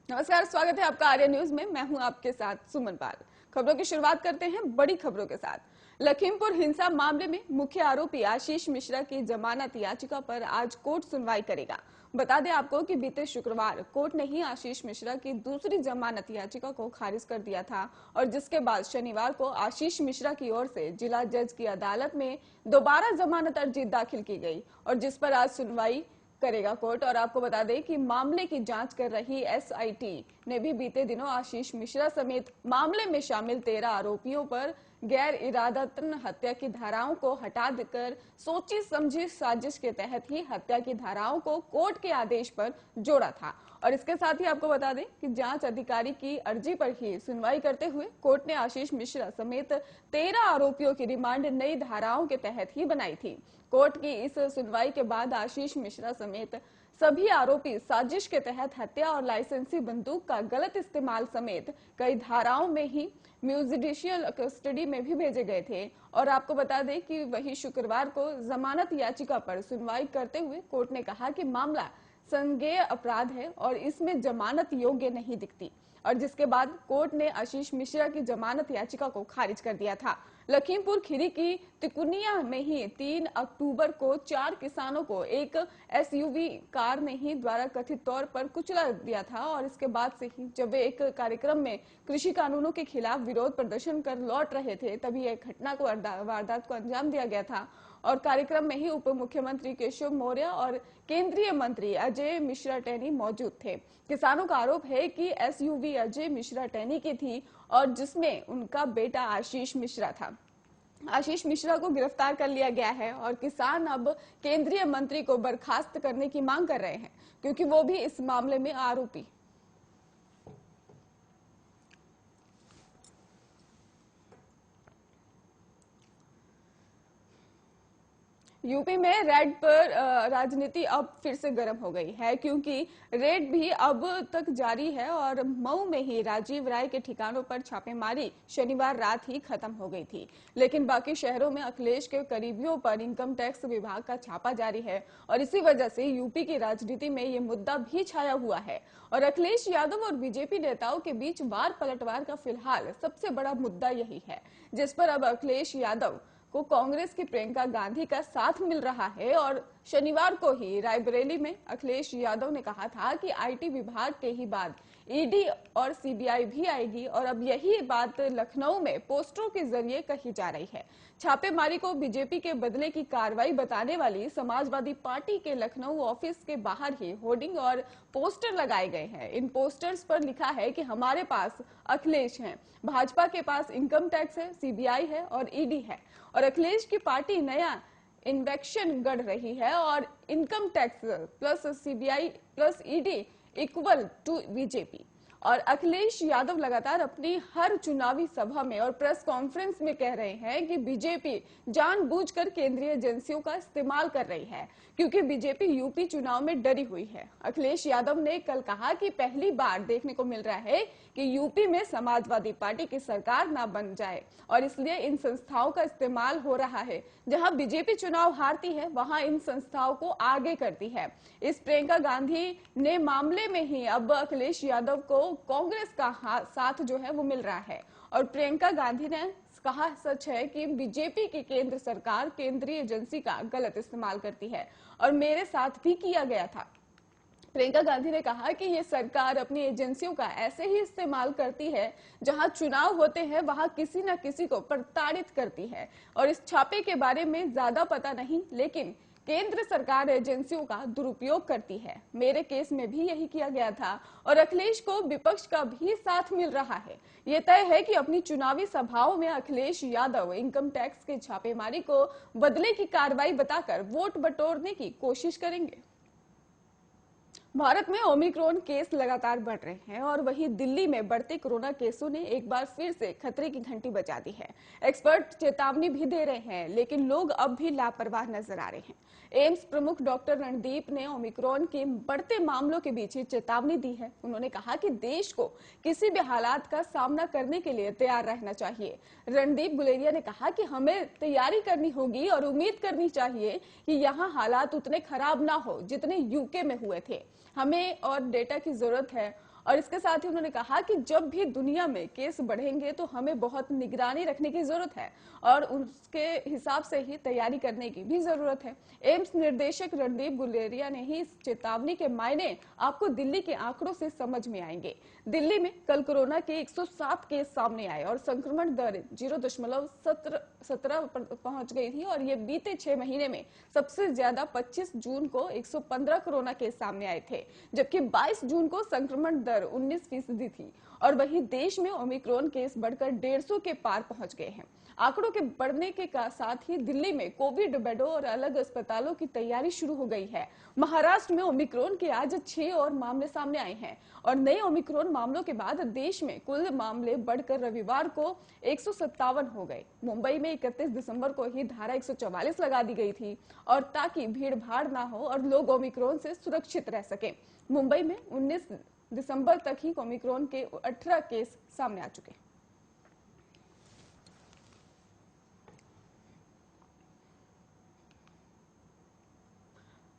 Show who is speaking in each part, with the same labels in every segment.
Speaker 1: नमस्कार, स्वागत है आपका आर्य न्यूज में। मैं हूं आपके साथ सुमन पाल। खबरों की शुरुआत करते हैं बड़ी खबरों के साथ। लखीमपुर हिंसा मामले में मुख्य आरोपी आशीष मिश्रा की जमानत याचिका पर आज कोर्ट सुनवाई करेगा। बता दें आपको कि बीते शुक्रवार कोर्ट ने ही आशीष मिश्रा की दूसरी जमानत याचिका को खारिज कर दिया था और जिसके बाद शनिवार को आशीष मिश्रा की ओर से जिला जज की अदालत में दोबारा जमानत अर्जी दाखिल की गई और जिस पर आज सुनवाई करेगा कोर्ट। और आपको बता दें कि मामले की जांच कर रही एसआईटी ने भी बीते दिनों आशीष मिश्रा समेत मामले में शामिल 13 आरोपियों पर गैर इरादतन हत्या की धाराओं को हटा देकर सोची समझी साजिश के तहत ही हत्या की धाराओं को कोर्ट के आदेश पर जोड़ा था। और इसके साथ ही आपको बता दें कि जांच अधिकारी की अर्जी पर ही सुनवाई करते हुए कोर्ट ने आशीष मिश्रा समेत 13 आरोपियों की रिमांड नई धाराओं के तहत ही बनाई थी। कोर्ट की इस सुनवाई के बाद आशीष मिश्रा समेत सभी आरोपी साजिश के तहत हत्या और लाइसेंसी बंदूक का गलत इस्तेमाल समेत कई धाराओं में ही म्यूजिडिशियल कस्टडी में भी भेजे गए थे। और आपको बता दें कि वही शुक्रवार को जमानत याचिका पर सुनवाई करते हुए कोर्ट ने कहा कि मामला संज्ञेय अपराध है और इसमें जमानत योग्य नहीं दिखती और जिसके बाद कोर्ट ने आशीष मिश्रा की जमानत याचिका को खारिज कर दिया था। लखीमपुर खीरी की तिकुनिया में ही 3 अक्टूबर को 4 किसानों को एक एसयूवी कार ने ही द्वारा कथित तौर पर कुचला दिया था और इसके बाद से ही जब वे एक कार्यक्रम में कृषि कानूनों के खिलाफ विरोध प्रदर्शन कर लौट रहे थे तभी एक घटना को वारदात को अंजाम दिया गया था। और कार्यक्रम में ही उप मुख्यमंत्री केशव मौर्य और केंद्रीय मंत्री अजय मिश्रा टेनी मौजूद थे। किसानों का आरोप है कि एसयूवी अजय मिश्रा टेनी की थी और जिसमें उनका बेटा आशीष मिश्रा था। आशीष मिश्रा को गिरफ्तार कर लिया गया है और किसान अब केंद्रीय मंत्री को बर्खास्त करने की मांग कर रहे हैं क्योंकि वो भी इस मामले में आरोपी। यूपी में रेड पर राजनीति अब फिर से गर्म हो गई है क्योंकि रेड भी अब तक जारी है और मऊ में ही राजीव राय के ठिकानों पर छापेमारी शनिवार रात ही खत्म हो गई थी। लेकिन बाकी शहरों में अखिलेश के करीबियों पर इनकम टैक्स विभाग का छापा जारी है और इसी वजह से यूपी की राजनीति में ये मुद्दा भी छाया हुआ है। और अखिलेश यादव और बीजेपी नेताओं के बीच वार पलटवार का फिलहाल सबसे बड़ा मुद्दा यही है जिस पर अब अखिलेश यादव को कांग्रेस की प्रियंका गांधी का साथ मिल रहा है। और शनिवार को ही रायबरेली में अखिलेश यादव ने कहा था कि आईटी विभाग के ही बाद ईडी और सीबीआई भी आएगी और अब यही बात लखनऊ में पोस्टरों के जरिए कही जा रही है। छापेमारी को बीजेपी के बदले की कार्रवाई बताने वाली समाजवादी पार्टी के लखनऊ ऑफिस के बाहर ही होर्डिंग और पोस्टर लगाए गए हैं। इन पोस्टर्स पर लिखा है कि हमारे पास अखिलेश हैं, भाजपा के पास इनकम टैक्स है, सीबीआई है और ईडी है। और अखिलेश की पार्टी नया इन्वेक्शन गढ़ रही है और income tax plus CBI plus ED equal to BJP. और अखिलेश यादव लगातार अपनी हर चुनावी सभा में और प्रेस कॉन्फ्रेंस में कह रहे हैं कि बीजेपी जानबूझकर केंद्रीय एजेंसियों का इस्तेमाल कर रही है क्योंकि बीजेपी यूपी चुनाव में डरी हुई है। अखिलेश यादव ने कल कहा कि पहली बार देखने को मिल रहा है कि यूपी में समाजवादी पार्टी की सरकार ना बन जाए और इसलिए इन संस्थाओं का इस्तेमाल हो रहा है। जहां बीजेपी चुनाव हारती है वहां इन संस्थाओं को आगे करती है। इस प्रियंका गांधी ने मामले में ही अब अखिलेश यादव को कांग्रेस का साथ जो है वो मिल रहा है। और प्रियंका गांधी ने कहा सच है कि बीजेपी की केंद्र सरकार केंद्रीय एजेंसी का गलत इस्तेमाल करती है और मेरे साथ भी किया गया था। प्रियंका गांधी ने कहा कि ये सरकार अपनी एजेंसियों का ऐसे ही इस्तेमाल करती है, जहां चुनाव होते हैं वहां किसी न किसी को प्रताड़ित करती है। और इस छापे के बारे में ज्यादा पता नहीं, लेकिन केंद्र सरकार एजेंसियों का दुरुपयोग करती है। मेरे केस में भी यही किया गया था और अखिलेश को विपक्ष का भी साथ मिल रहा है। ये तय है कि अपनी चुनावी सभाओं में अखिलेश यादव इनकम टैक्स के छापेमारी को बदले की कार्रवाई बताकर वोट बटोरने की कोशिश करेंगे। भारत में ओमिक्रॉन केस लगातार बढ़ रहे हैं और वहीं दिल्ली में बढ़ते कोरोना केसों ने एक बार फिर से खतरे की घंटी बजा दी है। एक्सपर्ट चेतावनी भी दे रहे हैं लेकिन लोग अब भी लापरवाह नजर आ रहे हैं। एम्स प्रमुख डॉक्टर रणदीप ने ओमिक्रॉन के बढ़ते मामलों के बीच चेतावनी दी है। उन्होंने कहा कि देश को किसी भी हालात का सामना करने के लिए तैयार रहना चाहिए। रणदीप गुलेरिया ने कहा कि हमें तैयारी करनी होगी और उम्मीद करनी चाहिए कि यहाँ हालात उतने खराब ना हो जितने यूके में हुए थे। हमें और डेटा की जरूरत है और इसके साथ ही उन्होंने कहा कि जब भी दुनिया में केस बढ़ेंगे तो हमें बहुत निगरानी रखने की जरूरत है और उसके हिसाब से ही तैयारी करने की भी जरूरत है। एम्स निर्देशक रणदीप गुलेरिया ने ही इस चेतावनी के मायने आपको दिल्ली के आंकड़ों से समझ में आएंगे। दिल्ली में कल कोरोना के 107 केस सामने आए और संक्रमण दर 0.17 पर पहुंच गई थी और ये बीते 6 महीने में सबसे ज्यादा 25 जून को 115 कोरोना केस सामने आए थे, जबकि 22 जून को संक्रमण दर 19% थी। और वहीं देश में ओमिक्रॉन केस बढ़कर 150 के पार पहुंच गए हैं। आंकड़ों के बढ़ने के साथ ही दिल्ली में कोविड बेडों और अलग अस्पतालों की तैयारी शुरू हो गई है। महाराष्ट्र में ओमिक्रॉन के आज 6 और मामले सामने आए हैं और नए ओमिक्रॉन मामलों के बाद देश में कुल मामले बढ़कर रविवार को 157 हो गए। मुंबई में 31 दिसंबर को ही धारा 144 लगा दी गई थी और ताकि भीड़ भाड़ ना हो और लोग ओमिक्रॉन से सुरक्षित रह सके। मुंबई में 19 दिसंबर तक ही ओमिक्रॉन के 18 केस सामने आ चुके हैं।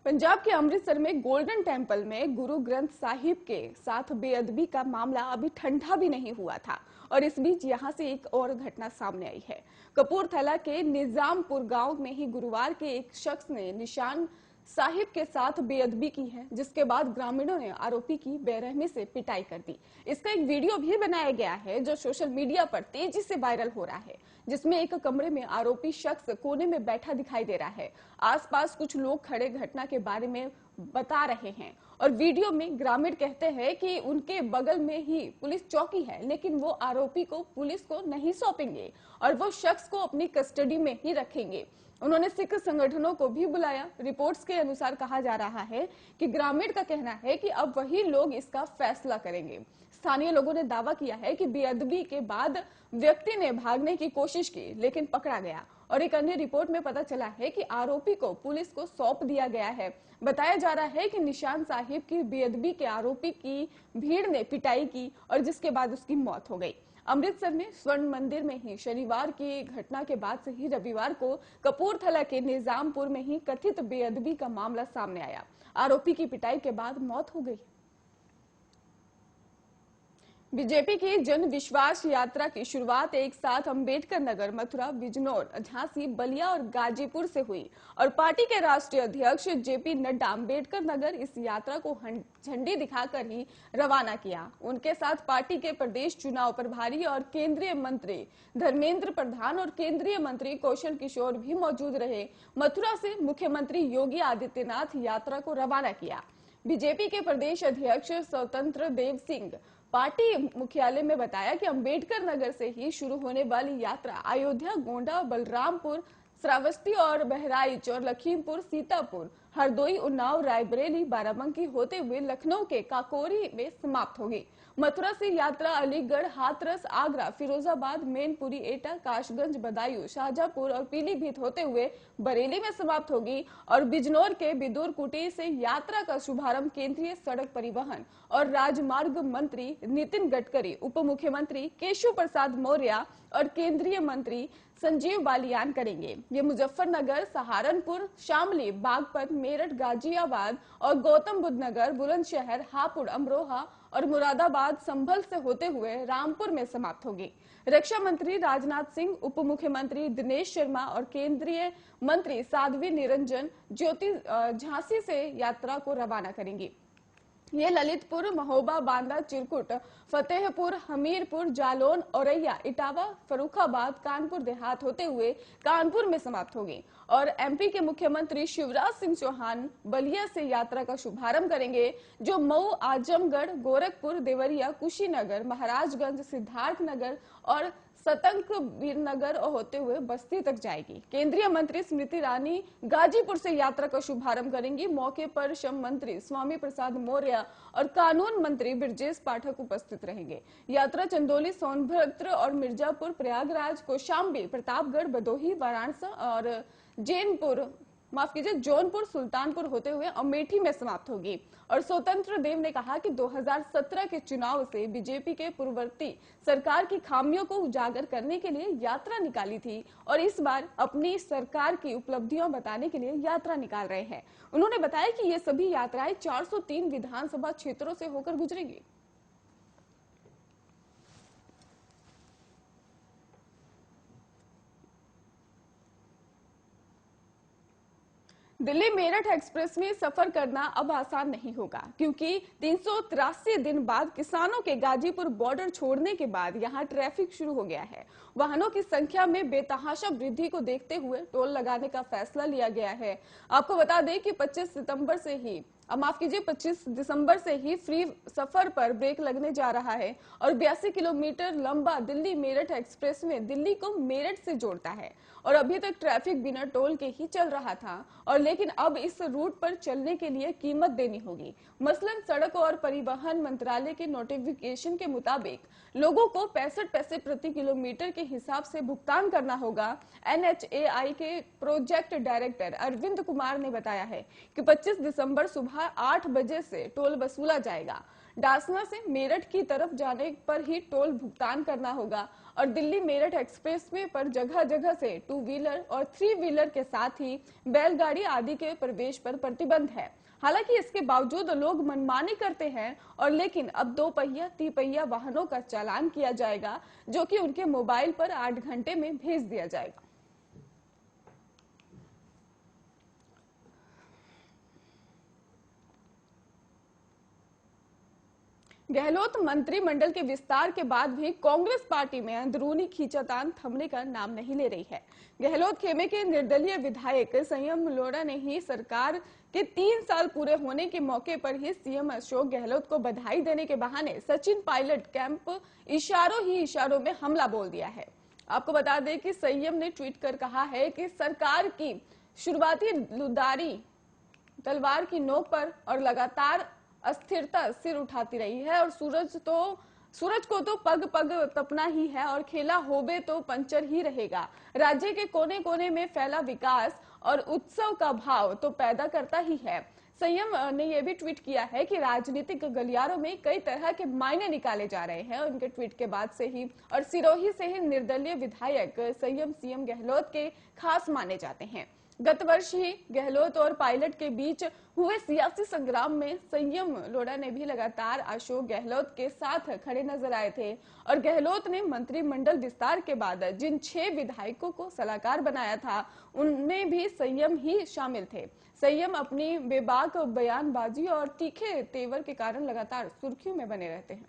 Speaker 1: पंजाब के अमृतसर में गोल्डन टेम्पल में गुरु ग्रंथ साहिब के साथ बेअदबी का मामला अभी ठंडा भी नहीं हुआ था और इस बीच यहां से एक और घटना सामने आई है। कपूरथला के निजामपुर गांव में ही गुरुवार के एक शख्स ने निशान साहिब के साथ बेअदबी की है, जिसके बाद ग्रामीणों ने आरोपी की बेरहमी से पिटाई कर दी। इसका एक वीडियो भी बनाया गया है जो सोशल मीडिया पर तेजी से वायरल हो रहा है, जिसमें एक कमरे में आरोपी शख्स कोने में बैठा दिखाई दे रहा है। आसपास कुछ लोग खड़े घटना के बारे में बता रहे हैं और वीडियो में ग्रामीण कहते हैं कि उनके बगल में ही पुलिस चौकी है, लेकिन वो आरोपी को पुलिस को नहीं सौंपेंगे और वो शख्स को अपनी कस्टडी में ही रखेंगे। उन्होंने सिख संगठनों को भी बुलाया। रिपोर्ट्स के अनुसार कहा जा रहा है कि ग्रामीण का कहना है कि अब वही लोग इसका फैसला करेंगे। स्थानीय लोगों ने दावा किया है कि बेअदबी के बाद व्यक्ति ने भागने की कोशिश की लेकिन पकड़ा गया और एक अन्य रिपोर्ट में पता चला है कि आरोपी को पुलिस को सौंप दिया गया है। बताया जा रहा है कि निशान साहिब की बेअदबी के आरोपी की भीड़ ने पिटाई की और जिसके बाद उसकी मौत हो गई। अमृतसर में स्वर्ण मंदिर में ही शनिवार की घटना के बाद से ही रविवार को कपूरथला के निजामपुर में ही कथित बेअदबी का मामला सामने आया। आरोपी की पिटाई के बाद मौत हो गई। बीजेपी की जन विश्वास यात्रा की शुरुआत एक साथ अंबेडकर नगर, मथुरा, बिजनौर, झांसी, बलिया और गाजीपुर से हुई और पार्टी के राष्ट्रीय अध्यक्ष जेपी नड्डा अंबेडकर नगर इस यात्रा को झंडी दिखाकर ही रवाना किया। उनके साथ पार्टी के प्रदेश चुनाव प्रभारी और केंद्रीय मंत्री धर्मेंद्र प्रधान और केंद्रीय मंत्री कौशल किशोर भी मौजूद रहे। मथुरा से मुख्यमंत्री योगी आदित्यनाथ यात्रा को रवाना किया। बीजेपी के प्रदेश अध्यक्ष स्वतंत्र देव सिंह पार्टी मुख्यालय में बताया कि अंबेडकर नगर से ही शुरू होने वाली यात्रा अयोध्या, गोंडा, बलरामपुर, श्रावस्ती और बहराइच और लखीमपुर, सीतापुर, हरदोई, उन्नाव, रायबरेली, बाराबंकी होते हुए लखनऊ के काकोरी में समाप्त होगी। मथुरा से यात्रा अलीगढ़, हाथरस, आगरा, फिरोजाबाद, मैनपुरी, एटा, काशगंज, बदायूं, शाहजहांपुर और पीलीभीत होते हुए बरेली में समाप्त होगी और बिजनौर के बिदुर कुटी से यात्रा का शुभारंभ केंद्रीय सड़क परिवहन और राजमार्ग मंत्री नितिन गडकरी, उप मुख्यमंत्री केशव प्रसाद मौर्य और केंद्रीय मंत्री संजीव बालियान करेंगे। ये मुजफ्फरनगर, सहारनपुर, शामली, बागपत, मेरठ, गाजियाबाद और गौतम बुद्ध नगर, बुलंदशहर, हापुड़, अमरोहा और मुरादाबाद, संभल से होते हुए रामपुर में समाप्त होगी। रक्षा मंत्री राजनाथ सिंह, उप मुख्यमंत्री दिनेश शर्मा और केंद्रीय मंत्री साध्वी निरंजन ज्योति झांसी से यात्रा को रवाना करेंगी। ये ललितपुर, महोबा, बांदा, चिरकुट, फतेहपुर, हमीरपुर, जालौन, औरैया, इटावा, फर्रुखाबाद, कानपुर देहात होते हुए कानपुर में समाप्त होगी और एमपी के मुख्यमंत्री शिवराज सिंह चौहान बलिया से यात्रा का शुभारंभ करेंगे, जो मऊ, आजमगढ़, गोरखपुर, देवरिया, कुशीनगर, महाराजगंज, सिद्धार्थनगर और सतंक वीरनगर होते हुए बस्ती तक जाएगी। केंद्रीय मंत्री स्मृति ईरानी गाजीपुर से यात्रा का शुभारंभ करेंगी। मौके पर श्रम मंत्री स्वामी प्रसाद मौर्य और कानून मंत्री ब्रजेश पाठक उपस्थित रहेंगे। यात्रा चंदौली, सोनभद्र और मिर्जापुर, प्रयागराज, कौशाम्बी, प्रतापगढ़, भदोही, वाराणसी और जौनपुर, सुल्तानपुर होते हुए अमेठी में समाप्त होगी। और स्वतंत्र देव ने कहा कि 2017 के चुनाव से बीजेपी के पूर्ववर्ती सरकार की खामियों को उजागर करने के लिए यात्रा निकाली थी और इस बार अपनी सरकार की उपलब्धियां बताने के लिए यात्रा निकाल रहे हैं। उन्होंने बताया कि ये सभी यात्राएं 403 विधानसभा क्षेत्रों से होकर गुजरेंगी। दिल्ली मेरठ एक्सप्रेस में सफर करना अब आसान नहीं होगा, क्योंकि 383 दिन बाद किसानों के गाजीपुर बॉर्डर छोड़ने के बाद यहां ट्रैफिक शुरू हो गया है। वाहनों की संख्या में बेतहाशा वृद्धि को देखते हुए टोल लगाने का फैसला लिया गया है। आपको बता दें कि 25 दिसंबर से ही फ्री सफर पर ब्रेक लगने जा रहा है और 82 किलोमीटर लंबा दिल्ली मेरठ एक्सप्रेस में दिल्ली को मेरठ से जोड़ता है और अभी तक ट्रैफिक बिना टोल के ही चल रहा था, और लेकिन अब इस रूट पर चलने के लिए कीमत देनी होगी। मसलन सड़क और परिवहन मंत्रालय के नोटिफिकेशन के मुताबिक लोगों को 65 पैसे प्रति किलोमीटर के हिसाब से भुगतान करना होगा। NHAI के प्रोजेक्ट डायरेक्टर अरविंद कुमार ने बताया है कि 25 दिसंबर सुबह 8 बजे से टोल वसूला जाएगा। डासना से मेरठ की तरफ जाने पर ही टोल भुगतान करना होगा और दिल्ली मेरठ एक्सप्रेस में पर जगह जगह से 2 व्हीलर और 3 व्हीलर के साथ ही बैलगाड़ी आदि के प्रवेश पर प्रतिबंध है। हालांकि इसके बावजूद लोग मनमानी करते हैं और लेकिन अब 2 पहिया 3 पहिया वाहनों का चालान किया जाएगा, जो कि उनके मोबाइल पर 8 घंटे में भेज दिया जाएगा। गहलोत मंत्रिमंडल के विस्तार के बाद भी कांग्रेस पार्टी में अंदरूनी खींचातान थमने का नाम नहीं ले रही है। गहलोत खेमे के निर्दलीय विधायक संयम लोढ़ा ने ही सरकार के 3 साल पूरे होने के मौके पर ही सीएम अशोक गहलोत को बधाई देने के बहाने सचिन पायलट कैंप इशारों में हमला बोल दिया है। आपको बता दें कि संयम ने ट्वीट कर कहा है कि सरकार की शुरुआती लुदारी तलवार की नोक पर और लगातार अस्थिरता सिर उठाती रही है और सूरज को तो पग पग तपना ही है और खेला होबे तो पंचर ही रहेगा। राज्य के कोने कोने में फैला विकास और उत्सव का भाव तो पैदा करता ही है। संयम ने यह भी ट्वीट किया है कि राजनीतिक गलियारों में कई तरह के मायने निकाले जा रहे हैं। उनके ट्वीट के बाद से ही और सिरोही से ही निर्दलीय विधायक संयम सीएम गहलोत के खास माने जाते हैं। गत वर्ष ही गहलोत और पायलट के बीच हुए सियासी संग्राम में संयम लोढ़ा ने भी लगातार अशोक गहलोत के साथ खड़े नजर आए थे और गहलोत ने मंत्रिमंडल विस्तार के बाद जिन 6 विधायकों को सलाहकार बनाया था उनमें भी संयम ही शामिल थे। संयम अपनी बेबाक बयानबाजी और तीखे तेवर के कारण लगातार सुर्खियों में बने रहते हैं।